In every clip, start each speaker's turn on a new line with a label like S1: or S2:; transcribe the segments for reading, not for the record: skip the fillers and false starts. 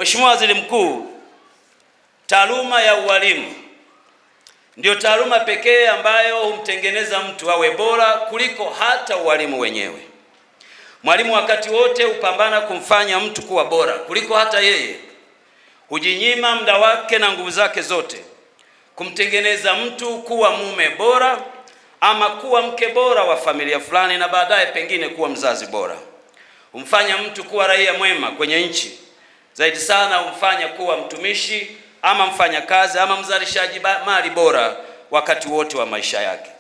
S1: Mheshimiwa Waziri Mkuu, taaluma ya ualimu ndio taaluma pekee ambayo humtengeneza mtu awe bora kuliko hata ualimu wenyewe. Mwalimu wakati wote hupambana kumfanya mtu kuwa bora kuliko hata yeye. Hujinyima muda wake na nguvu zake zote kumtengeneza mtu kuwa mume bora ama kuwa mke bora wa familia fulani, na baadaye pengine kuwa mzazi bora. Humfanya mtu kuwa raia mwema kwenye nchi. Zaidi sana humfanya kuwa mtumishi ama mfanyakazi ama mzalishaji mali bora wakati wote wa maisha yake.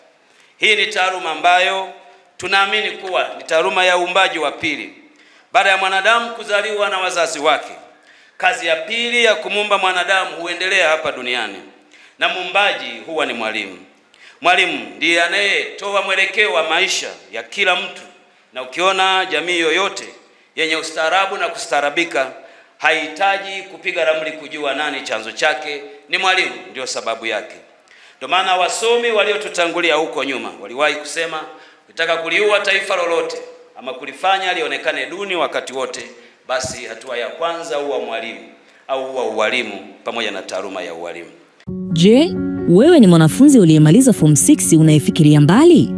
S1: Hii ni taaluma ambayo tunaamini kuwa ni taaluma ya uumbaji wa pili. Baada ya mwanadamu kuzaliwa na wazazi wake, kazi ya pili ya kumuumba mwanadamu huendelea hapa duniani, na muumbaji huwa ni mwalimu. Mwalimu ndiye anayetoa mwelekeo wa maisha ya kila mtu, na ukiona jamii yoyote yenye ustaarabu na kustaarabika haihitaji kupiga ramli kujua nani chanzo chake, ni mwalimu ndio sababu yake. Ndio maana wasomi waliotutangulia huko nyuma waliwahi kusema, ukitaka kuliua taifa lolote ama kulifanya lionekane duni wakati wote, basi hatua ya kwanza huwa mwalimu au huwa ualimu pamoja na taaluma ya ualimu.
S2: Je, wewe ni mwanafunzi uliyemaliza form 6 unayefikiria mbali?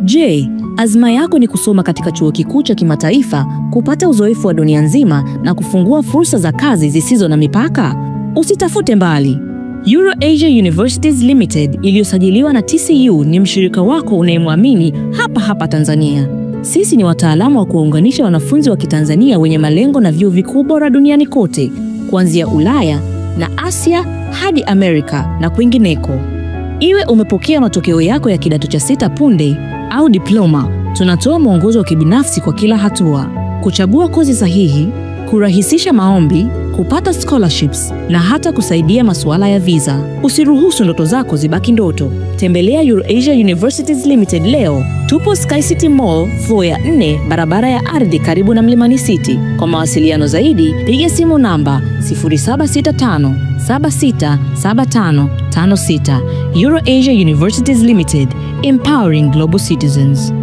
S2: Je, azma yako ni kusoma katika chuo kikuu cha kimataifa, kupata uzoefu wa dunia nzima na kufungua fursa za kazi zisizo na mipaka? Usitafute mbali. EuroAsia Universities Limited iliyosajiliwa na TCU ni mshirika wako unayemwamini hapa Tanzania. Sisi ni wataalamu wa kuunganisha wanafunzi wa Kitanzania wenye malengo na vyuo vikuu bora duniani kote, kuanzia Ulaya na Asia hadi Amerika na kwingineko. Iwe umepokea matokeo yako ya kidato cha 6 punde au diploma, tunatoa mwongozo wa kibinafsi kwa kila hatua: kuchagua kozi sahihi, kurahisisha maombi, kupata scholarships na hata kusaidia masuala ya visa. Usiruhusu ndoto zako zibaki ndoto. Tembelea EuroAsia Universities Limited leo. Tupo Sky City Mall, floor ya 4, barabara ya ardhi karibu na Mlimani City. Kwa mawasiliano zaidi, piga simu namba 0765 767556. EuroAsia Universities Limited, empowering global citizens.